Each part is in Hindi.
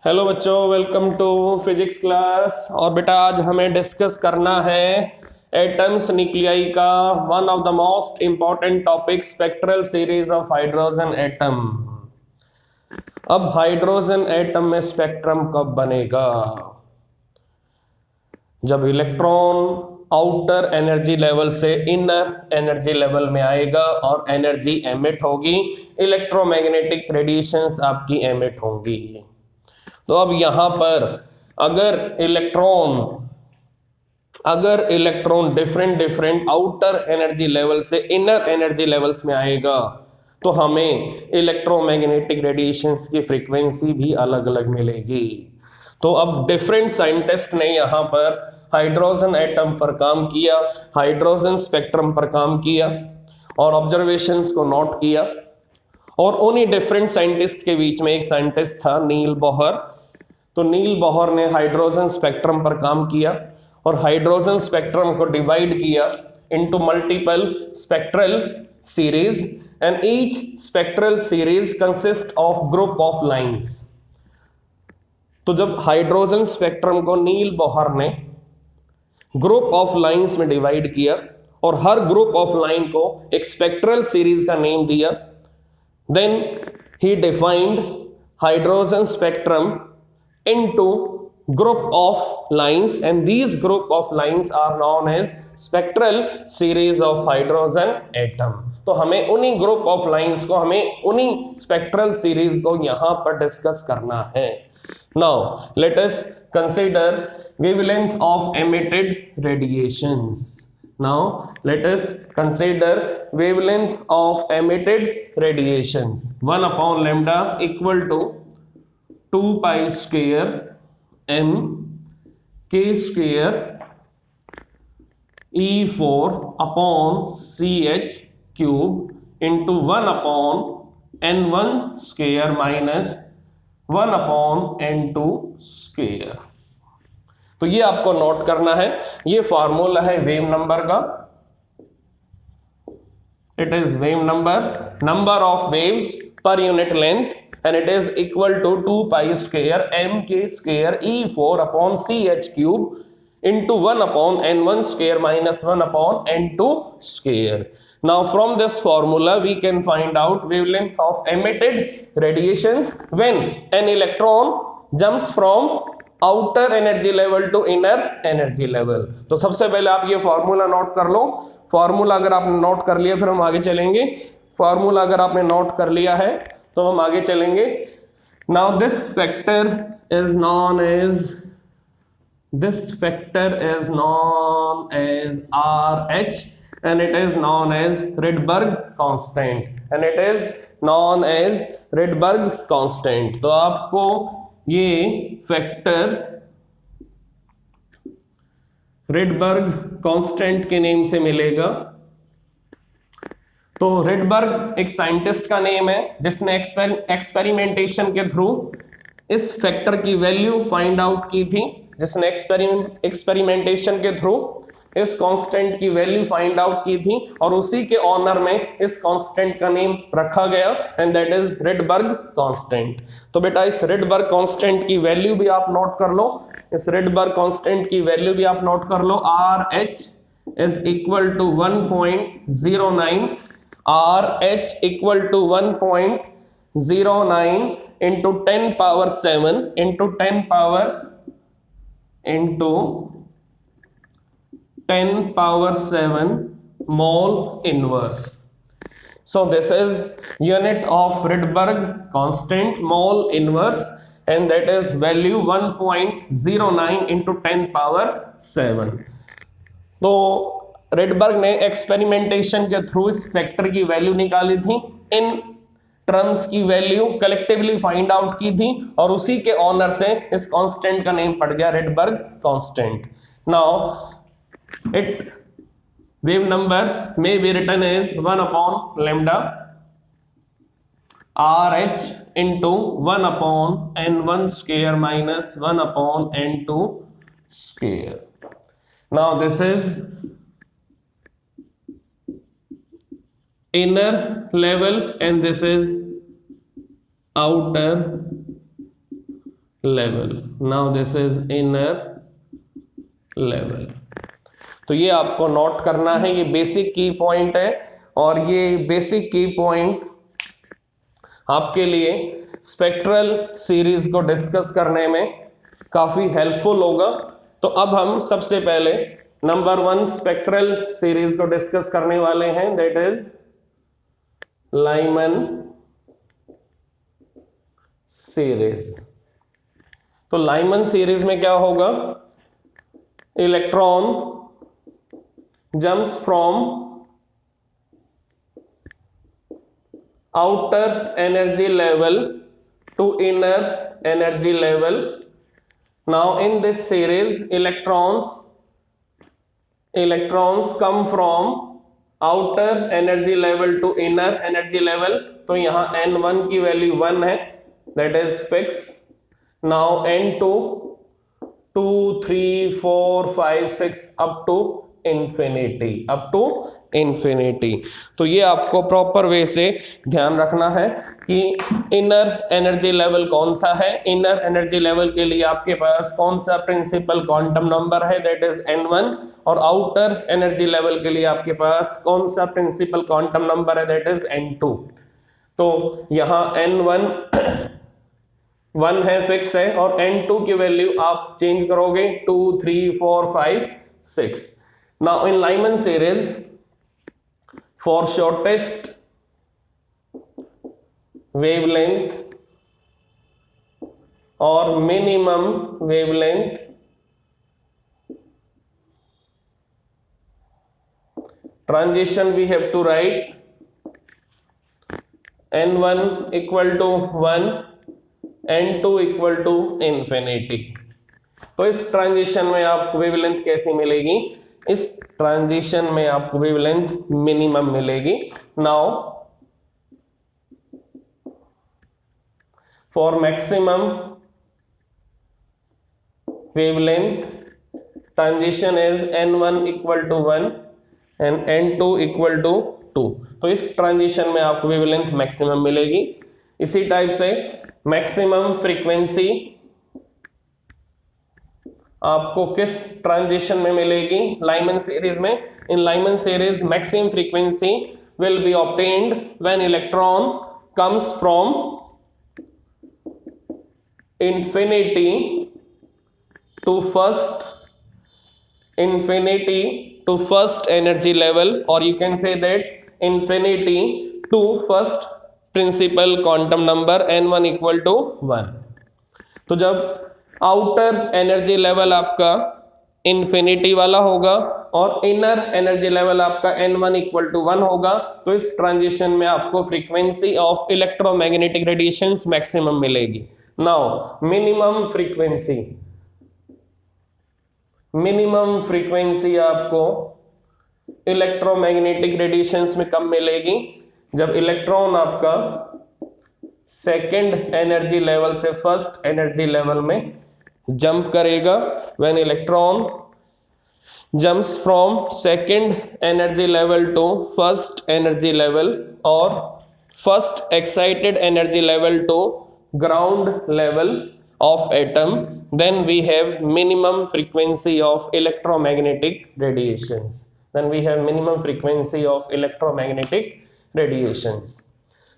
हेलो बच्चों, वेलकम टू फिजिक्स क्लास। और बेटा आज हमें डिस्कस करना है एटम्स न्यूक्लियाई का one of the most important topic, spectral series of hydrogen atom. अब हाइड्रोजन एटम में स्पेक्ट्रम कब बनेगा? जब इलेक्ट्रॉन आउटर एनर्जी लेवल से इनर एनर्जी लेवल में आएगा और एनर्जी एमिट होगी, इलेक्ट्रोमैग्नेटिक रेडिएशंस आपकी एमिट होंगी। तो अब यहां पर अगर electron different outer energy level से इनर एनर्जी लेवल्स में आएगा तो हमें इलेक्ट्रोमैग्नेटिक रेडिएशंस की फ्रीक्वेंसी भी अलग अलग मिलेगी। तो अब डिफरेंट साइंटिस्ट ने यहां पर हाइड्रोजन एटम पर काम किया, हाइड्रोजन स्पेक्ट्रम पर काम किया और ऑब्जर्वेशंस को नोट किया। और उन्हीं डिफरेंट साइंटिस्ट के बीच में एक साइंटिस्ट था नील बोहर। तो नील बोहर ने हाइड्रोजन स्पेक्ट्रम पर काम किया और हाइड्रोजन स्पेक्ट्रम को डिवाइड किया into multiple spectral series and each spectral series consist of group of lines. तो जब हाइड्रोजन स्पेक्ट्रम को नील बोहर ने ग्रुप ऑफ लाइंस में डिवाइड किया और हर ग्रुप ऑफ लाइन को एक स्पेक्ट्रल सीरीज का नेम दिया, then he defined hydrogen spectrum into group of lines and these group of lines are known as spectral series of hydrogen atom। तो हमें उन्हीं ग्रुप ऑफ लाइंस को, हमें उन्हीं स्पेक्ट्रल सीरीज को यहां पर डिस्कस करना है। Now let us consider wavelength of emitted radiations। Now let us consider wavelength of emitted radiations। 1 upon lambda equal to 2 pi square m k square E4 upon CH cube into 1 upon N1 square minus 1 upon N2 square। तो ये आपको नोट करना है। ये फॉर्मूला है वेव नंबर का। It is wave number of waves per unit length and it is equal to 2 pi square M K square E4 upon CH cube into 1 upon N1 square minus 1 upon N2 square. Now from this formula we can find out wavelength of emitted radiations when an electron jumps from outer energy level to inner energy level. तो सबसे पहले आप ये फॉर्मूला नोट कर लो। फॉर्मूला अगर आपने नोट कर लिया फिर हम आगे चलेंगे। फॉर्मूला अगर आपने नोट कर लिया है तो हम आगे चलेंगे। Now this factor is known as RH and it is known as Rydberg constant। तो आपको ये फैक्टर रिडबर्ग कांस्टेंट के नेम से मिलेगा। तो रिडबर्ग एक साइंटिस्ट का नेम है जिसने एक्सपेरिमेंटेशन के थ्रू इस फैक्टर की वैल्यू फाइंड आउट की थी, जिसने एक्सपेरिमेंटेशन के थ्रू इस कांस्टेंट की वैल्यू फाइंड आउट की थी और उसी के ऑनर में इस कांस्टेंट का नेम रखा गया and that is Rydberg constant. तो बेटा इस रिडबर्ग कांस्टेंट की वैल्यू भी आप नोट कर लो। इस रिडबर्ग कांस्टेंट की वैल्यू भी आप नोट कर लो। RH is equal to 1.09, RH equal to 1.09 into 10 power 7 into 10 power 7 mole inverse। So this is unit of Rydberg constant mole inverse and that is value 1.09 into 10 power 7। तो रिडबर्ग ने एक्सपेरिमेंटेशन के थ्रू इस फैक्टर की वैल्यू निकाली थी, इन टर्म्स की वैल्यू कलेक्टिवली फाइंड आउट की थी और उसी के ऑनर से इस कांस्टेंट का नेम पड़ गया Rydberg constant. Now it wave number may be written as 1 upon lambda RH into 1 upon N1 square minus 1 upon N2 square। Now this is inner level and this is outer level, now this is inner level. तो ये आपको नोट करना है, ये बेसिक की पॉइंट है और ये बेसिक की पॉइंट आपके लिए स्पेक्ट्रल सीरीज को डिस्कस करने में काफी हेल्पफुल होगा। तो अब हम सबसे पहले नंबर 1 स्पेक्ट्रल सीरीज को डिस्कस करने वाले हैं, दैट इज लाइमन सीरीज। तो लाइमन सीरीज में क्या होगा, electron jumps from outer energy level to inner energy level. Now in this series electrons come from outer energy level to inner energy level. तो यहाँ n1 की वैल्यू 1 है, that is fix. Now n2 2 3 4 5 6 up to infinity। तो ये आपको प्रॉपर वे से ध्यान रखना है कि इनर एनर्जी लेवल कौन सा है। इनर एनर्जी लेवल के लिए आपके पास कौन सा प्रिंसिपल क्वांटम नंबर है, दैट इज n1, और आउटर एनर्जी लेवल के लिए आपके पास कौन सा प्रिंसिपल क्वांटम नंबर है, दैट इज n2। तो यहाँ n1 1 है, फिक्स है, और n2 की वैल्यू आप चेंज करोगे 2 3 4 5 6। Now in Lyman series, for shortest wavelength or minimum wavelength, transition we have to write n1 equal to 1, n2 equal to infinity। तो इस ट्रांजिशन में आपको वेवलेंथ कैसी मिलेगी, इस ट्रांजिशन में आपको वेवलेंथ मिनिमम मिलेगी। Now for maximum wavelength transition is n1 equal to 1 and n2 equal to 2। तो इस ट्रांजिशन में आपको वेवलेंथ मैक्सिमम मिलेगी। इसी टाइप से मैक्सिमम फ्रीक्वेंसी आपको किस ट्रांजिशन में मिलेगी, लाइमन सीरीज में। इन Lyman series maximum frequency will be obtained when electron comes from infinity to first energy level, or you can say that infinity to first principal quantum number n1 equal to 1। तो जब आउटर एनर्जी लेवल आपका इन्फिनिटी वाला होगा और इनर एनर्जी लेवल आपका n1 इक्वल टू 1 होगा, तो इस ट्रांजिशन में आपको frequency of electromagnetic radiations maximum मिलेगी। नाउ मिनिमम फ्रीक्वेंसी आपको इलेक्ट्रोमैग्नेटिक रेडिएशंस में कब मिलेगी, जब इलेक्ट्रॉन आपका सेकेंड एनर्जी लेवल से फर्स्ट एनर्जी लेवल में जंप करेगा। When electron jumps from second energy level to first energy level or first excited energy level to ground level of atom, then we have minimum frequency of electromagnetic radiations.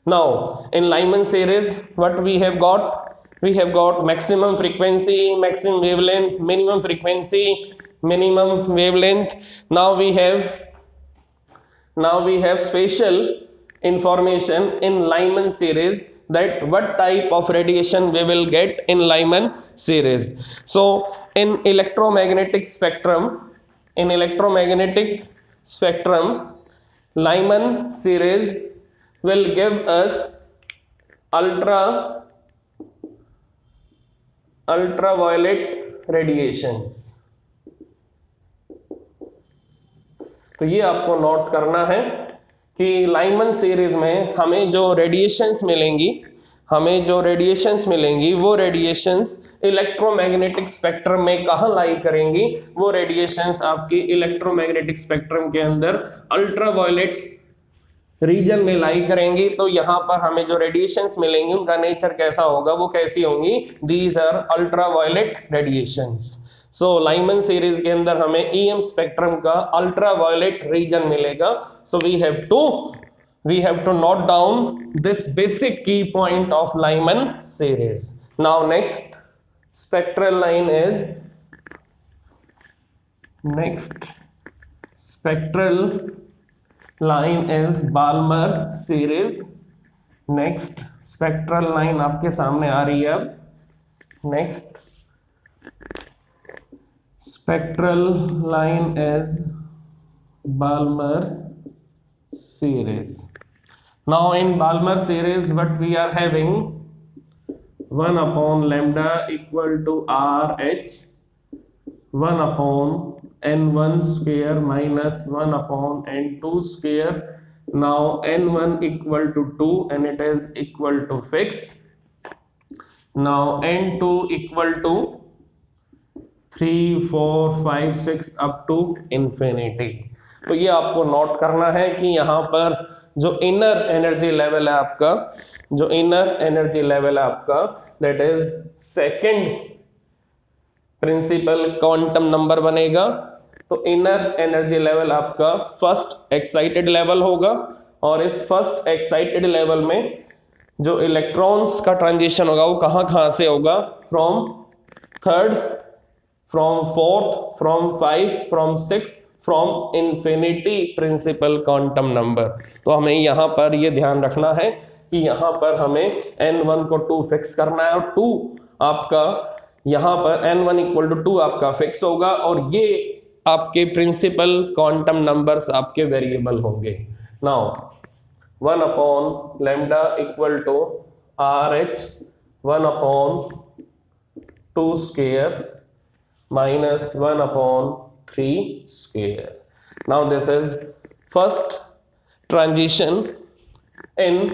Now in Lyman series what we have got, we have got maximum frequency, maximum wavelength, minimum frequency, minimum wavelength. Now we have special information in Lyman series that what type of radiation we will get in Lyman series. So in electromagnetic spectrum Lyman series will give us ultraviolet radiations। तो ये आपको नोट करना है कि लाइमन सीरीज में हमें जो रेडिएशंस मिलेंगी वो रेडिएशंस इलेक्ट्रोमैग्नेटिक स्पेक्ट्रम में कहाँ लाई करेंगी, वो रेडिएशंस आपकी इलेक्ट्रोमैग्नेटिक स्पेक्ट्रम के अंदर अल्ट्रावायलेट रीजन में लाई करेंगी, तो यहाँ पर हमें जो रेडिएशंस मिलेंगी उनका नेचर कैसा होगा, वो कैसी होंगी, these are ultraviolet radiations. So Lyman series के अंदर हमें ईएम स्पेक्ट्रम का अल्ट्रावायलेट रीजन मिलेगा। So we have to note down this basic key point of Lyman series. Now next spectral line is spectral line is Balmer series। Next spectral line आपके सामने आ रही है अब। Next spectral line is Balmer series। Now in Balmer series what we are having, 1 upon lambda equal to RH, 1 upon n1 square minus 1 upon n2 square। Now n1 equal to 2 and it is equal to fix। Now n2 equal to 3 4 5 6 up to infinity। तो ये आपको नोट करना है कि यहाँ पर जो इनर एनर्जी लेवल है आपका, जो इनर एनर्जी लेवल है आपका, that is second principal quantum number बनेगा। तो इनर एनर्जी लेवल आपका फर्स्ट एक्साइटेड लेवल होगा, और इस फर्स्ट एक्साइटेड लेवल में जो इलेक्ट्रॉन्स का ट्रांजिशन होगा वो कहाँ से होगा, from third, from fourth, from 5, from 6, from infinity principal quantum number. तो हमें यहाँ पर ये ध्यान रखना है कि यहाँ पर हमें n1 को 2 फिक्स करना है, और 2 आपका यहाँ पर n1 इक्वल टू 2 आपका फिक्स होगा, और ये आपके प्रिंसिपल क्वांटम नंबर्स आपके वेरिएबल होंगे। Now 1 upon lambda equal to RH 1 upon 2 square minus 1 upon 3 square. Now this is first transition in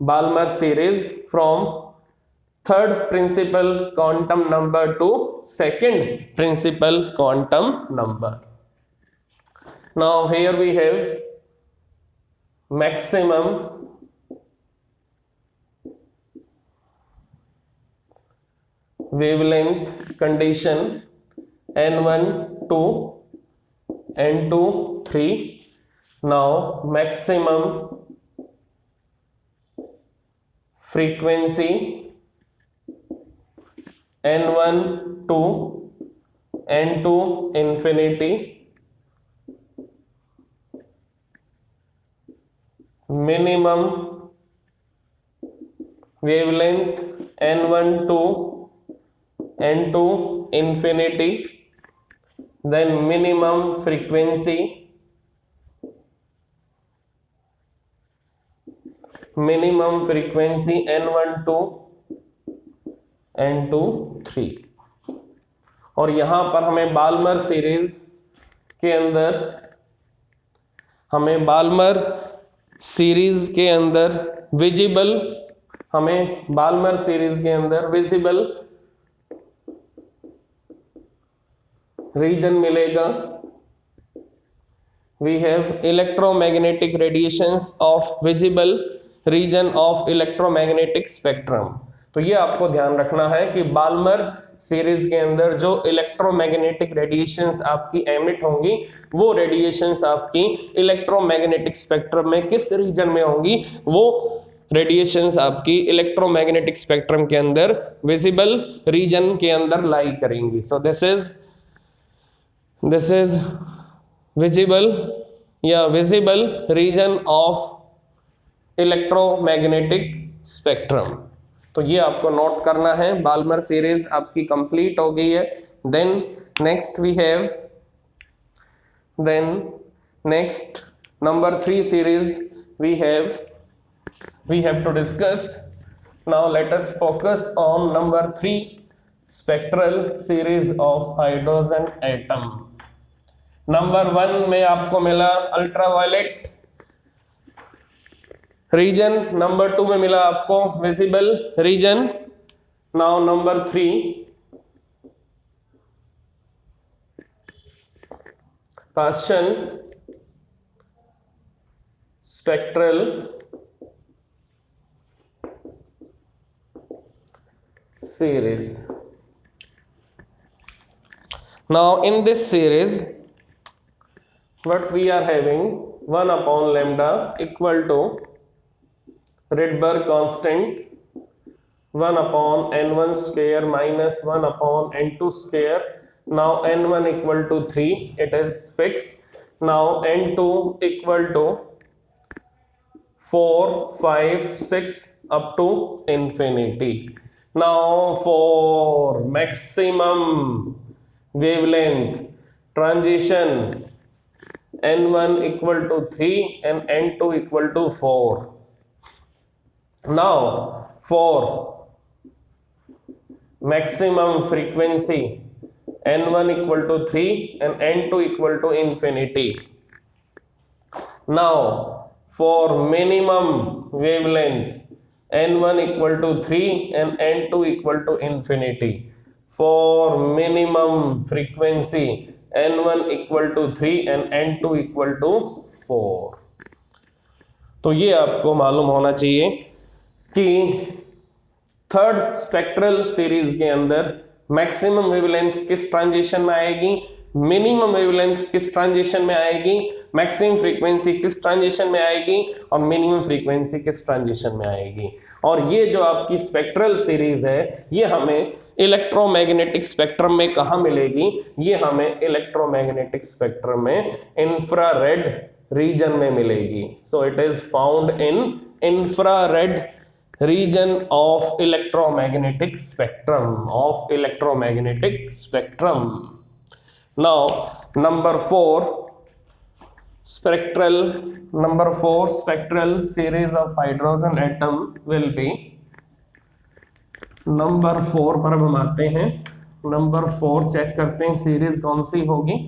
Balmer series from third principal quantum number to second principal quantum number। Now here we have maximum wavelength condition n1 2 n2 3। now maximum frequency n1 2 n2 infinity, minimum wavelength n1 2 n2 infinity, then minimum frequency n1 2 n2 3। और यहां पर हमें बाल्मर सीरीज के अंदर विजिबल रीजन मिलेगा। We have electromagnetic radiations of visible region of electromagnetic spectrum. तो ये आपको ध्यान रखना है कि बाल्मर सीरीज के अंदर जो इलेक्ट्रोमैग्नेटिक रेडिएशंस आपकी एमिट होंगी, वो रेडिएशंस आपकी इलेक्ट्रोमैग्नेटिक स्पेक्ट्रम में किस रीजन में होंगी, वो रेडिएशंस आपकी इलेक्ट्रोमैग्नेटिक स्पेक्ट्रम के अंदर विजिबल रीजन के अंदर लाई करेंगी। So this is visible region of electromagnetic spectrum. तो ये आपको नोट करना है। बाल्मर सीरीज आपकी कंप्लीट हो गई है। Then next number 3 series we have to discuss। now let us focus on number 3 spectral series of hydrogen atom। Number 1 में आपको मिला अल्ट्रावायलेट रीजन, नंबर 2 में मिला आपको visible region. Now number 3 question, spectral series. Now in this series what we are having 1 upon lambda equal to Rydberg constant 1 upon n1 square minus 1 upon n2 square. Now n1 equal to 3, it is fixed. Now n2 equal to 4, 5, 6 up to infinity. Now for maximum wavelength transition n1 equal to 3 and n2 equal to 4. Now for maximum frequency n1 equal to 3 and n2 equal to infinity. Now for minimum wavelength n1 equal to 3 and n2 equal to infinity. For minimum frequency n1 equal to 3 and n2 equal to 4. तो ये आपको मालूम होना चाहिए कि थर्ड स्पेक्ट्रल सीरीज के अंदर मैक्सिमम वेवलेंथ किस ट्रांजिशन में आएगी, मिनिमम वेवलेंथ किस ट्रांजिशन में आएगी, मैक्सिमम फ्रीक्वेंसी किस ट्रांजिशन में आएगी और मिनिमम फ्रीक्वेंसी किस ट्रांजिशन में आएगी. और ये जो आपकी स्पेक्ट्रल सीरीज है ये हमें इलेक्ट्रोमैग्नेटिक स्पेक्ट्रम में कहाँ मिलेगी, ये हमें इलेक्ट्रोमैग्नेटिक स्पेक्ट्रम में इंफ्रारेड रीजन में मिलेगी. So it is found in infrared region of electromagnetic spectrum. Now number 4 spectral series of hydrogen atom will be number 4 पर हम आते हैं. नंबर 4 चेक करते हैं सीरीज कौन सी होगी.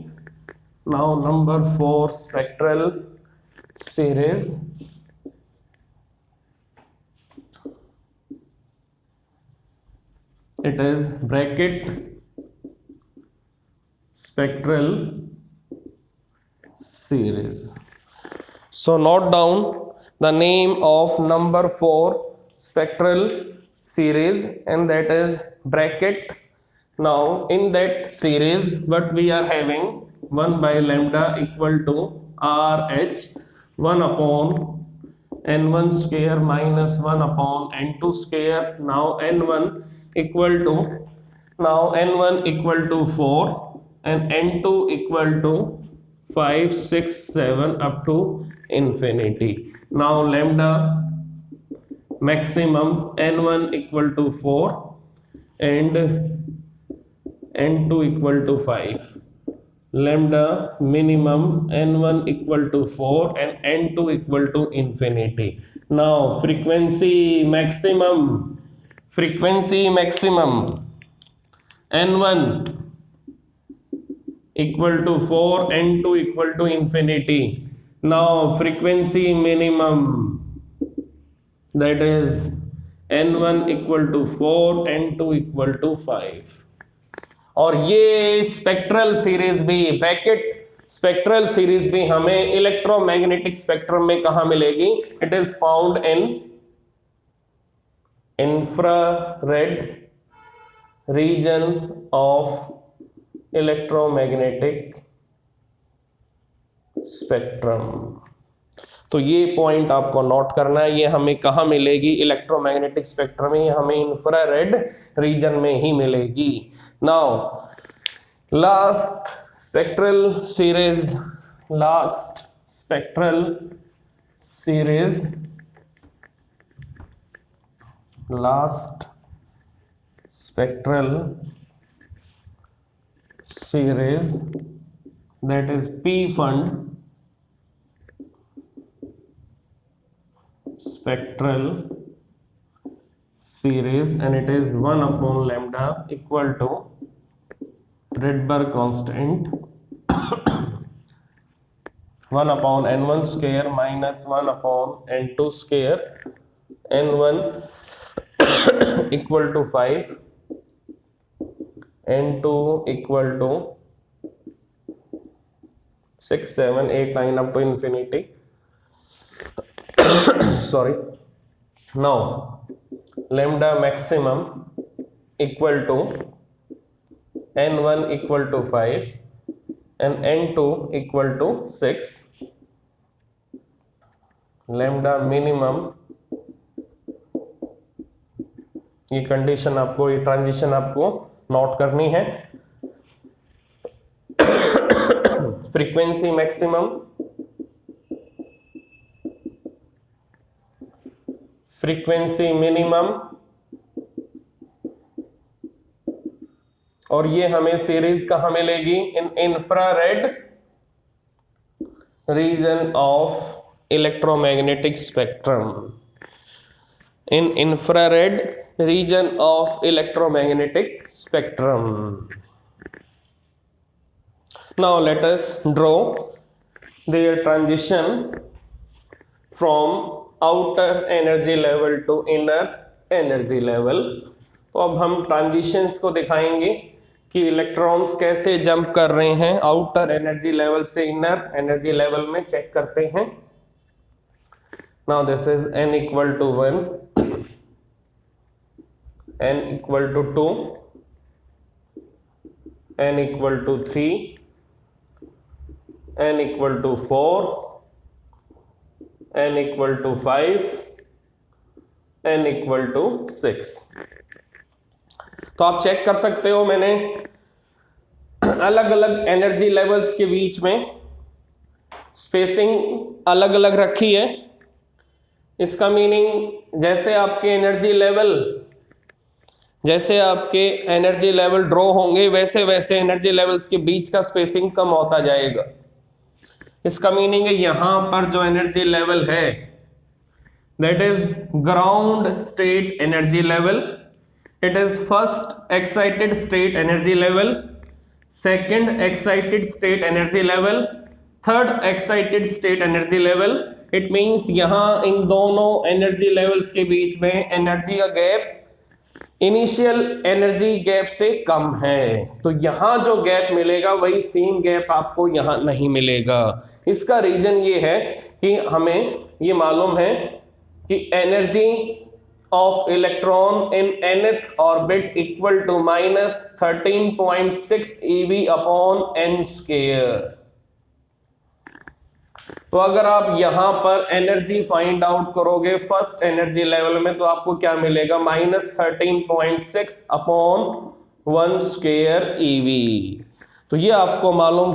Now number 4 spectral series it is bracket spectral series. So note down the name of number 4 spectral series and that is bracket. Now in that series what we are having 1 by lambda equal to RH 1 upon n1 square minus 1 upon n2 square. Now n1 equal to n1 equal to 4 and n2 equal to 5, 6, 7 up to infinity. Now lambda maximum n1 equal to 4 and n2 equal to 5. Lambda minimum n1 equal to 4 and n2 equal to infinity. Now frequency maximum n1 equal to 4 n2 equal to infinity. Now frequency minimum that is n1 equal to 4 n2 equal to 5. और ये स्पेक्ट्रल सीरीज भी ब्रैकेट स्पेक्ट्रल सीरीज भी हमें इलेक्ट्रोमैग्नेटिक स्पेक्ट्रम में कहां मिलेगी. It is found in infrared region of electromagnetic spectrum. तो ये पॉइंट आपको नोट करना है. ये हमें कहाँ मिलेगी इलेक्ट्रोमैग्नेटिक स्पेक्ट्रम में, हमें इंफ्रारेड रीजन में ही मिलेगी. Now last spectral series that is P fund spectral series and it is 1 upon lambda equal to Rydberg constant 1 upon n1 square minus 1 upon n2 square n1 equal to 5 n2 equal to 6 7 8 9 up to infinity. sorry. Now lambda maximum equal to n1 equal to 5 and n2 equal to 6. lambda minimum, ये कंडीशन आपको, ये ट्रांजिशन आपको नोट करनी है. फ्रीक्वेंसी मैक्सिमम, फ्रीक्वेंसी मिनिमम, और ये हमें सीरीज कहां मिलेगी? In infrared region of electromagnetic spectrum. In infrared region of electromagnetic spectrum. Now let us draw their transition from outer energy level to inner energy level. तो अब हम ट्रांजिशंस को दिखाएंगे कि इलेक्ट्रॉन्स कैसे जंप कर रहे हैं आउटर एनर्जी लेवल से इनर एनर्जी लेवल में. चेक करते हैं. Now this is n equal to 1, n equal to 2, n equal to 3, n equal to 4, n equal to 5, n equal to 6. तो आप चेक कर सकते हो, मैंने अलग अलग एनर्जी लेवल्स के बीच में स्पेसिंग अलग अलग रखी है. इसका मीनिंग जैसे आपके एनर्जी लेवल ड्रॉ होंगे वैसे वैसे एनर्जी लेवल्स के बीच का स्पेसिंग कम होता जाएगा. इसका मीनिंग है यहां पर जो एनर्जी लेवल है that is ground state energy level. It is first excited state energy level, second excited state energy level, third excited state energy level. It means यहां इन दोनों एनर्जी लेवल्स के बीच में एनर्जी का गैप इनिशियल एनर्जी गैप से कम है. तो यहां जो गैप मिलेगा वही सेम गैप आपको यहां नहीं मिलेगा. इसका रीजन ये है कि हमें ये मालूम है कि energy of electron in nth orbit equal to -13.6 eV upon n square. तो अगर आप यहां पर एनर्जी फाइंड आउट करोगे फर्स्ट एनर्जी लेवल में तो आपको क्या मिलेगा? -13.6 अपॉन 1 स्क्वायर eV. तो ये आपको मालूम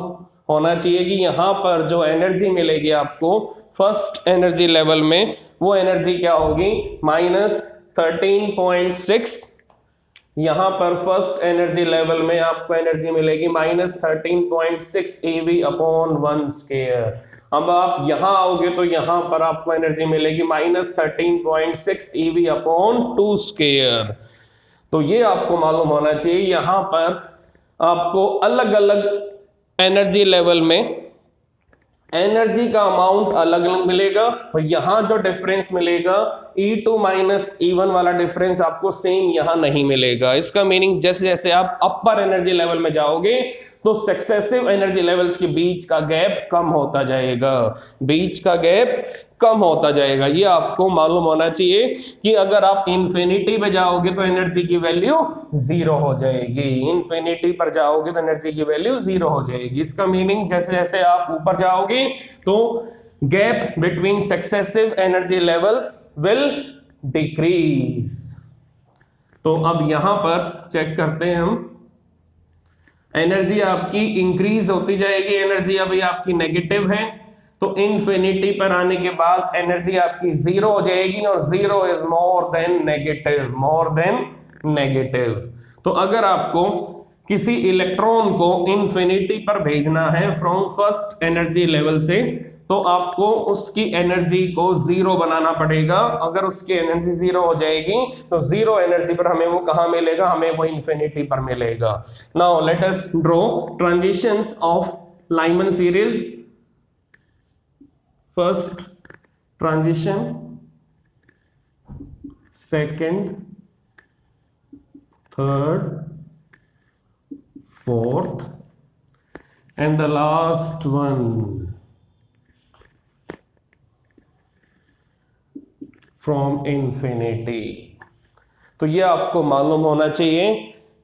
होना चाहिए कि यहां पर जो एनर्जी मिलेगी आपको फर्स्ट एनर्जी लेवल में वो एनर्जी क्या होगी? -13.6. यहां पर फर्स्ट एनर्जी लेवल में आपको एनर्जी मिलेगी -13.6 eV अपॉन 1 स्क्वायर. अब आप यहां आओगे तो यहां पर आपको एनर्जी मिलेगी -13.6 eV अपॉन 2 स्क्वायर. तो ये आपको मालूम होना चाहिए यहां पर आपको अलग अलग एनर्जी लेवल में एनर्जी का अमाउंट अलग अलग मिलेगा और यहां जो डिफरेंस मिलेगा E2 माइनस E1 वाला डिफरेंस आपको सेम यहां नहीं मिलेगा. इसका मीनिंग जैसे जैसे आप अपर एनर्जी लेवल में जाओगे तो सक्सेसिव एनर्जी लेवल्स के बीच का गैप कम होता जाएगा, बीच का गैप कम होता जाएगा. ये आपको मालूम होना चाहिए कि अगर आप इन्फिनिटी पे जाओगे तो एनर्जी की वैल्यू 0 हो जाएगी. इन्फिनिटी पर जाओगे तो एनर्जी की वैल्यू 0 हो जाएगी. इसका मीनिंग जैसे जैसे आप ऊपर जाओगे तो gap between successive energy levels will decrease. तो अब यहां पर चेक करते हैं हम. एनर्जी आपकी इंक्रीज होती जाएगी. एनर्जी अभी आपकी नेगेटिव है तो इन्फिनिटी पर आने के बाद एनर्जी आपकी 0 हो जाएगी और 0 इज मोर देन नेगेटिव. तो अगर आपको किसी इलेक्ट्रॉन को इन्फिनिटी पर भेजना है फ्रॉम फर्स्ट एनर्जी लेवल से तो आपको उसकी एनर्जी को 0 बनाना पड़ेगा. अगर उसकी एनर्जी 0 हो जाएगी तो 0 एनर्जी पर हमें वो कहां मिलेगा? हमें वो इन्फिनिटी पर मिलेगा. Now let us draw transitions of Lyman series. First transition, second, third, fourth and the last one. From infinity. तो ये आपको मालूम होना चाहिए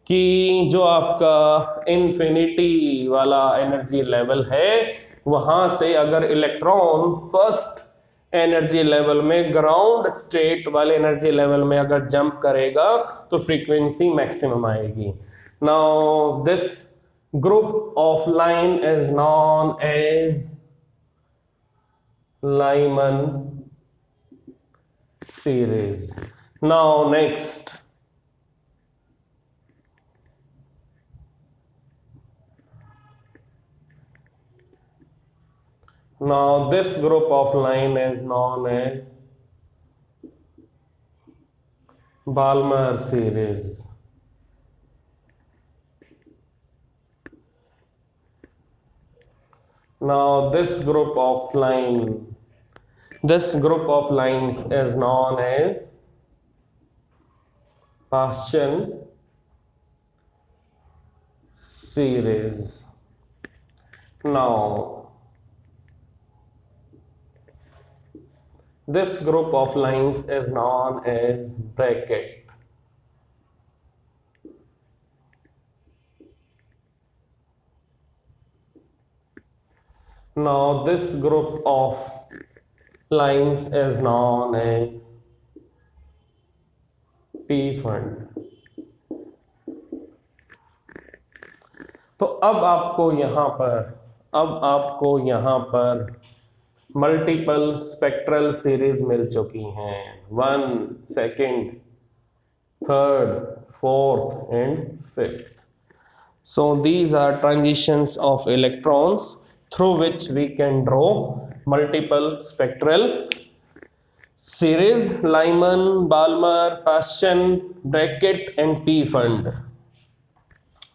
कि जो आपका इन्फिनिटी वाला एनर्जी लेवल है वहां से अगर इलेक्ट्रॉन फर्स्ट एनर्जी लेवल में ग्राउंड स्टेट वाले एनर्जी लेवल में अगर जंप करेगा तो फ्रीक्वेंसी मैक्सिमम आएगी। Now this group of line is known as Lyman series. Now next, now this group of line is known as Balmer series. Now this group of lines is known as Paschen series. Now this group of lines is known as bracket. Now this group of lines is known as P fund. तो अब आपको यहां पर मल्टीपल स्पेक्ट्रल सीरीज मिल चुकी हैं, 1, 2, 3, 4th and 5th. So these are transitions of electrons through which we can draw multiple spectral series: Lyman, Balmer, Paschen, bracket and P fund.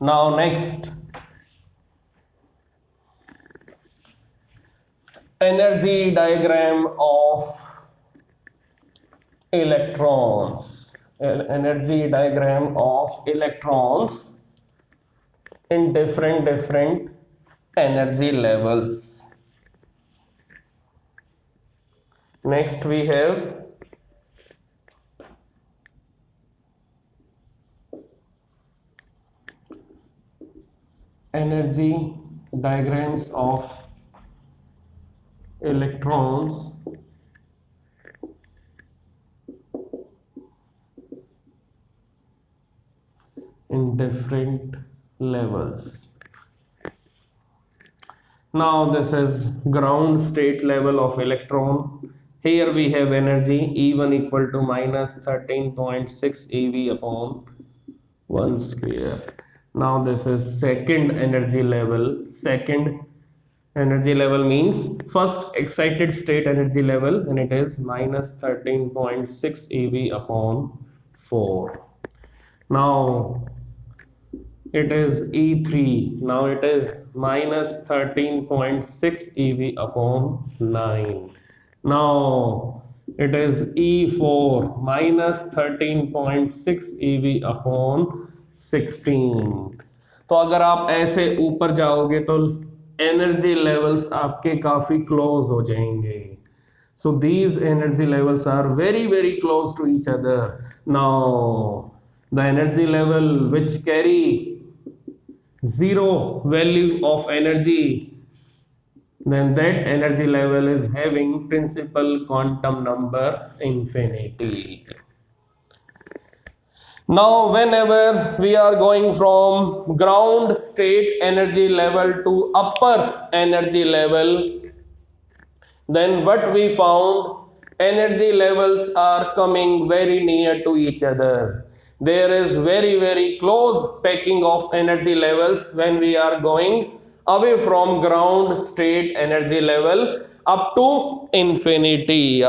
Now next, energy diagram of electrons. Energy diagram of electrons in different energy levels. Next we have energy diagrams of electrons in different levels. Now this is ground state level of electron. Here we have energy E1 equal to minus 13.6 eV upon 1 square. Now this is second energy level. Second energy level means first excited state energy level, and it is minus 13.6 eV upon 4. Now it is E3. Now it is minus 13.6 eV upon 9. Now it is E4 minus 13.6 eV upon 16. तो अगर आप ऐसे ऊपर जाओगे तो एनर्जी लेवल्स आपके काफी क्लोज हो जाएंगे. So these energy levels are very close to each other. Now the energy level which carry zero value of energy, then that energy level is having principal quantum number infinity. Now whenever we are going from ground state energy level to upper energy level, then what we found, energy levels are coming very near to each other. There is very close packing of energy levels when we are going away from ground state energy level up to infinity.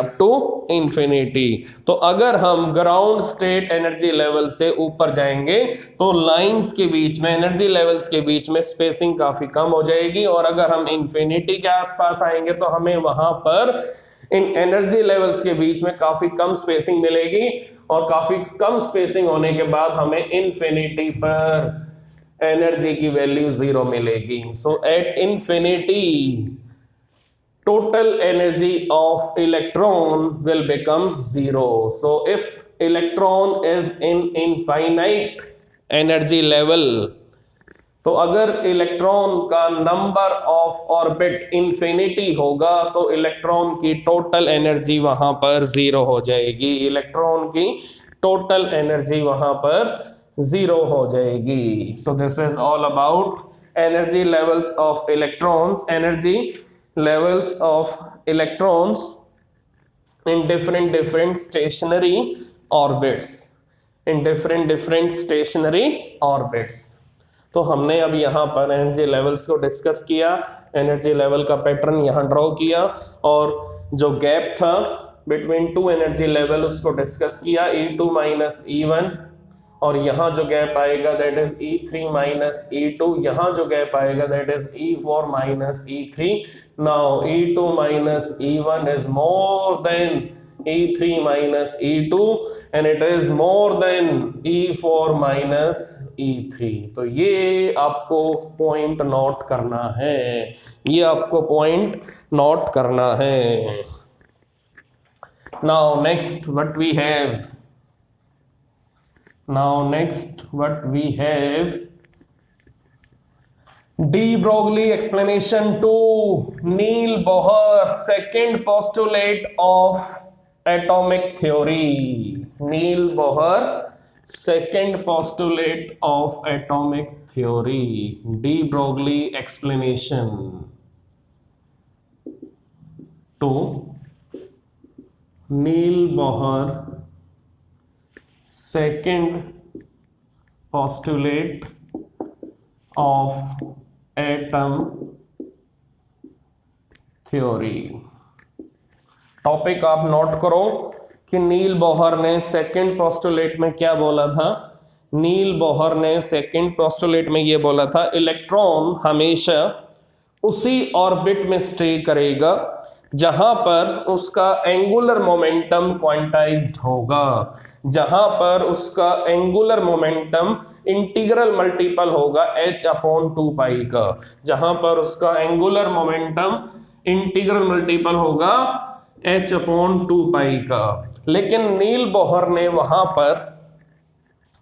तो अगर हम ग्राउंड स्टेट एनर्जी लेवल से ऊपर जाएंगे तो लाइंस के बीच में, एनर्जी लेवल्स के बीच में स्पेसिंग काफी कम हो जाएगी, और अगर हम इंफिनिटी के आसपास आएंगे तो हमें वहां पर इन एनर्जी लेवल्स के बीच में काफी कम स्पेसिंग मिलेगी, और काफी कम स्पेसिंग होने के बाद हमें इंफिनिटी पर एनर्जी की वैल्यू 0 मिलेगी. So at infinity total energy of electron will become zero. So if electron is in infinite energy level, तो अगर इलेक्ट्रॉन का नंबर ऑफ ऑर्बिट इंफिनिटी होगा तो इलेक्ट्रॉन की टोटल एनर्जी वहां पर जीरो हो जाएगी, इलेक्ट्रॉन की टोटल एनर्जी वहां पर जीरो हो जाएगी. So this is all about energy levels of electrons, energy levels of electrons in different stationary orbits, in different stationary orbits. तो हमने अब यहाँ पर एनर्जी लेवल्स को डिस्कस किया, एनर्जी लेवल का पैटर्न यहाँ ड्रॉ किया और जो गैप था बिटवीन टू एनर्जी लेवल उसको डिस्कस किया, E2 माइनस E1, और यहाँ जो गैप आएगा that is E3 minus E2, यहाँ जो गैप आएगा that is E4 minus E3. Now E2 minus E1 is more than E3 minus E2 and it is more than E4 minus E3. तो ये आपको पॉइंट नोट करना है, ये आपको पॉइंट नोट करना है. Now next what we have, de Broglie explanation to Neil Bohr second postulate of atomic theory. Neil Bohr second postulate of atomic theory. De Broglie explanation to Neil Bohr second postulate of atom theory. Topic आप नोट करो कि नील बोहर ने सेकंड पोस्टुलेट में क्या बोला था. नील बोहर ने सेकंड पोस्टुलेट में ये बोला था इलेक्ट्रॉन हमेशा उसी ऑर्बिट में स्टे करेगा जहां पर उसका एंगुलर मोमेंटम क्वांटाइज्ड होगा, जहां पर उसका एंगुलर मोमेंटम इंटीग्रल मल्टीपल होगा h/2π का, जहां पर उसका एंगुलर मोमेंटम इंटीग्रल मल्टीपल होगा h/2π का. लेकिन नील बोहर ने वहां पर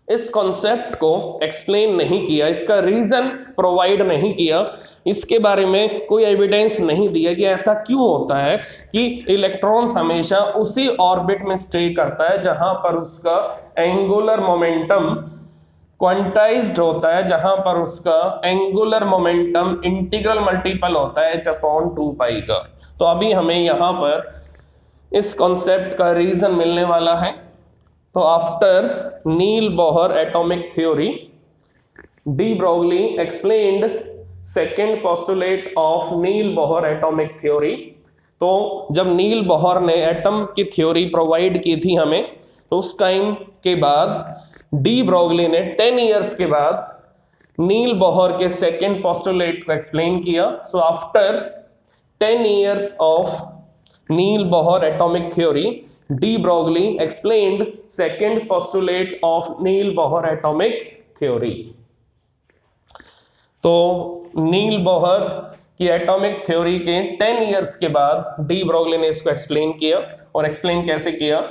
इस कॉन्सेप्ट को एक्सप्लेन नहीं किया, इसका रीजन प्रोवाइड नहीं किया, इसके बारे में कोई एविडेंस नहीं दिया कि ऐसा क्यों होता है कि इलेक्ट्रॉन्स हमेशा उसी ऑर्बिट में स्टे करता है जहां पर उसका एंगुलर मोमेंटम क्वांटाइज्ड होता है, जहां पर उसका एंगुलर मोमेंटम इंटीग्रल मल्टीपल होता है h/2π का. तो अभी हमें यहां पर इस कॉन्सेप्ट का रीजन मिलने वाला है. तो after Neil Bohr atomic theory, de Broglie explained second postulate of Neil Bohr atomic theory. तो जब नील बोहर ने एटम की थ्योरी प्रोवाइड की थी हमें, तो उस टाइम के बाद डी ब्रोगली ने 10 इयर्स के बाद नील बोहर के सेकेंड पोस्टुलेट को एक्सप्लेन किया. So after 10 years of Neil Bohr atomic theory, de Broglie explained second postulate of Neil Bohr atomic theory. तो नील बोहर की एटॉमिक थ्योरी के 10 इयर्स के बाद डी ब्रोगली ने इसको एक्सप्लेन किया. और एक्सप्लेन कैसे किया?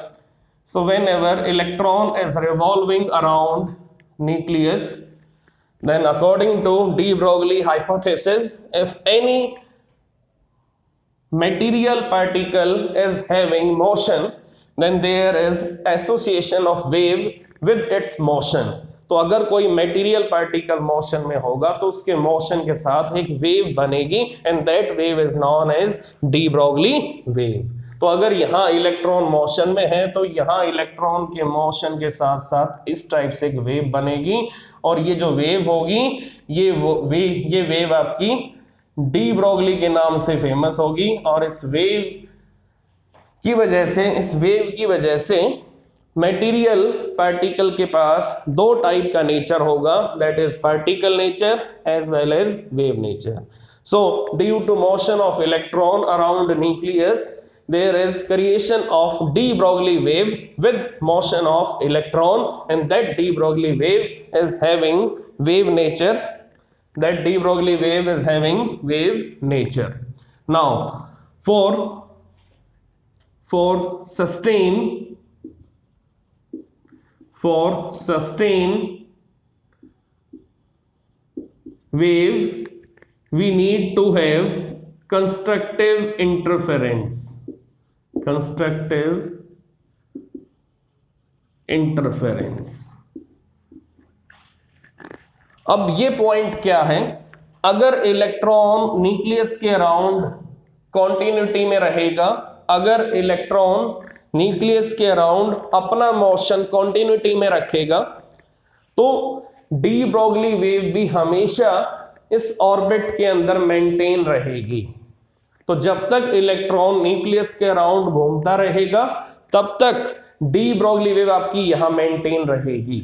So whenever electron is revolving around nucleus, then according to de Broglie hypothesis, if any material particle is having motion, then there is association of wave with its motion. तो अगर कोई मटेरियल पार्टिकल मोशन में होगा तो उसके मोशन के साथ एक वेव बनेगी and that wave is known as de Broglie wave. तो अगर यहाँ इलेक्ट्रॉन मोशन में है तो यहाँ इलेक्ट्रॉन के मोशन के साथ साथ इस टाइप से एक वेव बनेगी, और ये जो वेव होगी ये वेव आपकी डी ब्रोगली के नाम से फेमस होगी. और इस वेव की वजह से मटेरियल पार्टिकल के पास दो टाइप का नेचर होगा, that is particle nature as well as wave nature. So due to motion of electron around nucleus, there is creation of de Broglie wave with motion of electron, and that de Broglie wave is having wave nature. That de Broglie wave is having wave nature. Now for sustain wave we need to have constructive interference. अब ये पॉइंट क्या है, अगर इलेक्ट्रॉन न्यूक्लियस के अराउंड कॉन्टिन्यूटी में रहेगा, अगर इलेक्ट्रॉन न्यूक्लियस के अराउंड अपना मोशन कॉन्टिन्यूटी में रखेगा, तो डी ब्रोगली वेव भी हमेशा इस ऑर्बिट के अंदर मेंटेन रहेगी। तो जब तक इलेक्ट्रॉन न्यूक्लियस के अराउंड घूमता रहेगा तब तक डी ब्रोगली वेव आपकी यहां मेंटेन रहेगी।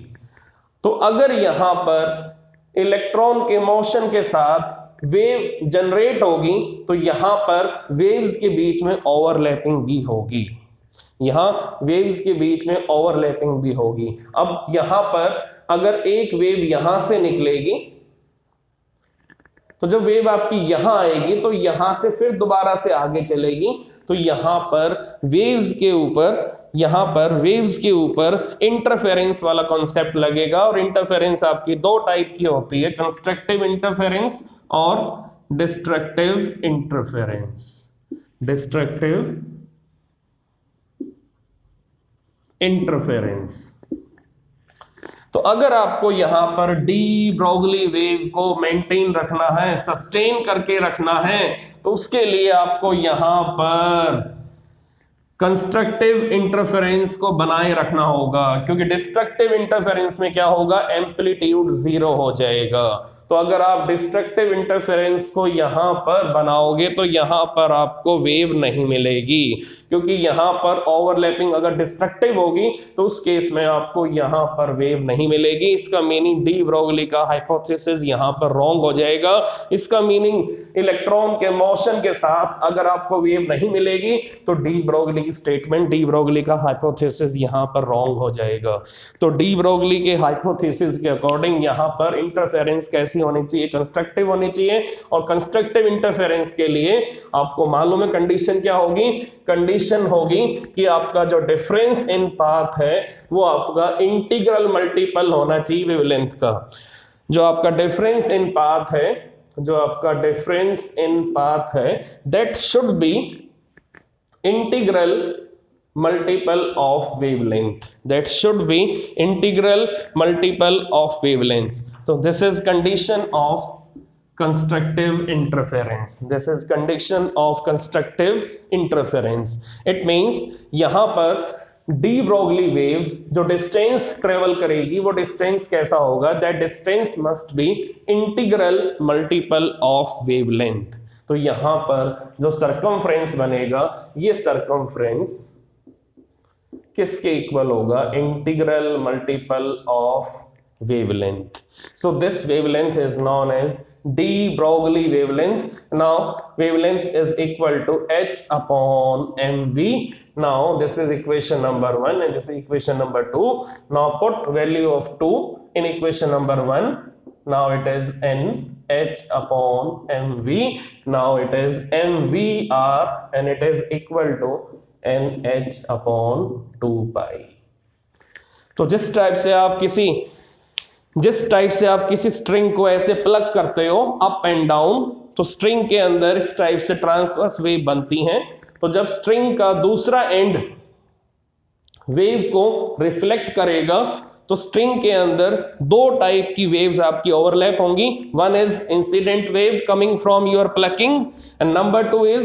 तो अगर यहां पर इलेक्ट्रॉन के मोशन के साथ वेव जनरेट होगी तो यहां पर वेव्स के बीच में ओवरलैपिंग भी होगी, यहां वेव्स के बीच में ओवरलैपिंग भी होगी। अब यहां पर अगर एक वेव यहां से निकलेगी तो जब वेव आपकी यहां आएगी तो यहां से फिर दोबारा से आगे चलेगी, तो यहां पर वेव्स के ऊपर इंटरफेरेंस वाला कॉन्सेप्ट लगेगा। और इंटरफेरेंस आपकी दो टाइप की होती है, कंस्ट्रक्टिव इंटरफेरेंस और डिस्ट्रक्टिव इंटरफेरेंस। तो अगर आपको यहां पर डी ब्रोगली वेव को मेंटेन रखना है, सस्टेन करके रखना है, तो उसके लिए आपको यहां पर कंस्ट्रक्टिव इंटरफेरेंस को बनाए रखना होगा, क्योंकि डिस्ट्रक्टिव इंटरफेरेंस में क्या होगा, एम्पलीट्यूड 0 हो जाएगा। तो अगर आप डिस्ट्रक्टिव इंटरफेरेंस को यहां पर बनाओगे तो यहां पर आपको वेव नहीं मिलेगी, क्योंकि यहां पर ओवरलैपिंग अगर डिस्ट्रक्टिव होगी तो उस केस में आपको यहां पर वेव नहीं मिलेगी। इसका मीनिंग डी ब्रोगली का हाइपोथेसिस यहां पर रॉन्ग हो जाएगा। इसका मीनिंग इलेक्ट्रॉन के मोशन के साथ अगर आपको वेव नहीं मिलेगी तो डी ब्रोगली की स्टेटमेंट, डी ब्रोगली का हाइपोथेसिस यहां पर रॉन्ग हो जाएगा। तो डी ब्रोगली के हाइपोथेसिस के अकॉर्डिंग यहां पर इंटरफेरेंस कैसी होनी चाहिए, कंस्ट्रक्टिव होनी चाहिए। और कंस्ट्रक्टिव इंटरफेरेंस के लिए आपको मालूम है कंडीशन क्या होगी, कंडीशन होगी कि आपका जो डिफरेंस इन पाथ है वो आपका इंटीग्रल मल्टीपल होना चाहिए वेवलेंथ का। जो आपका डिफरेंस इन पाथ है that should be integral multiple of wavelength, that should be integral multiple of wavelengths. So this is condition of constructive interference. It means यहाँ पर डी ब्रोगली वेव जो डिस्टेंस ट्रेवल करेगी वो डिस्टेंस कैसा होगा, that distance must be integral multiple of wavelength. तो यहाँ पर जो सरकमफ्रेंस बनेगा ये सरकमफ्रेंस किसके इक्वल होगा, integral multiple of wavelength. So this wavelength is known as de Broglie wavelength. Now wavelength is equal to h upon mv. Now this is equation number 1 and this is equation number 2. Now put value of 2 in equation number 1. Now it is n h upon mv. Now it is mvr and it is equal to NH upon 2 pi। तो जिस टाइप से आप किसी स्ट्रिंग को ऐसे प्लग करते हो अप एंड डाउन, तो स्ट्रिंग के अंदर इस टाइप से ट्रांसवर्स वेव बनती हैं। तो जब स्ट्रिंग का दूसरा एंड वेव को रिफ्लेक्ट करेगा तो स्ट्रिंग के अंदर दो टाइप की वेव्स आपकी ओवरलैप होंगी। One is incident wave coming from your plucking and number 2 is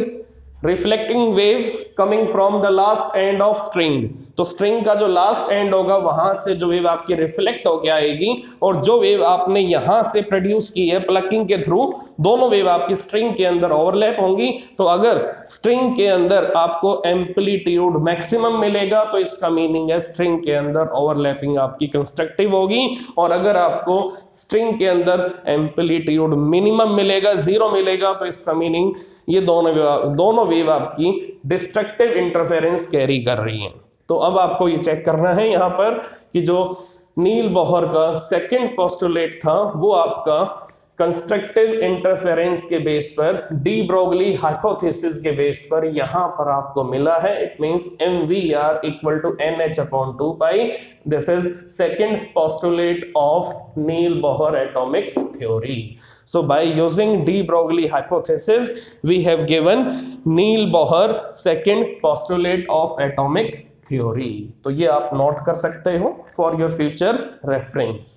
reflecting wave coming from the last end of string. तो स्ट्रिंग का जो लास्ट एंड होगा वहां से जो वेव आपकी रिफ्लेक्ट होकर आएगी और जो वेव आपने यहां से प्रोड्यूस की है प्लकिंग के थ्रू, दोनों वेव आपकी स्ट्रिंग के अंदर ओवरलैप होंगी। तो अगर स्ट्रिंग के अंदर आपको एम्पलीट्यूड मैक्सिमम मिलेगा तो इसका मीनिंग है स्ट्रिंग के अंदर ओवरलैपिंग आपकी कंस्ट्रक्टिव होगी। और अगर आपको स्ट्रिंग के अंदर एम्पलीट्यूड मिनिमम मिलेगा, 0 मिलेगा, तो इसका मीनिंग ये दोनों वेव आपकी डिस्ट्रक्टिव इंटरफेरेंस कैरी कर रही हैं। तो अब आपको ये चेक करना है यहाँ पर कि जो नील बोहर का सेकंड पोस्टुलेट था वो आपका कंस्ट्रक्टिव इंटरफेरेंस के बेस पर, डी ब्रोगली हाइपोथेसिस के बेस पर यहां पर आपको मिला है, it means MVR equal to NH/2 this is second postulate of Niels Bohr atomic theory. So by using de Broglie hypothesis we have given Neil Bohr second postulate of atomic theory. तो ये आप नोट कर सकते हो for your future reference.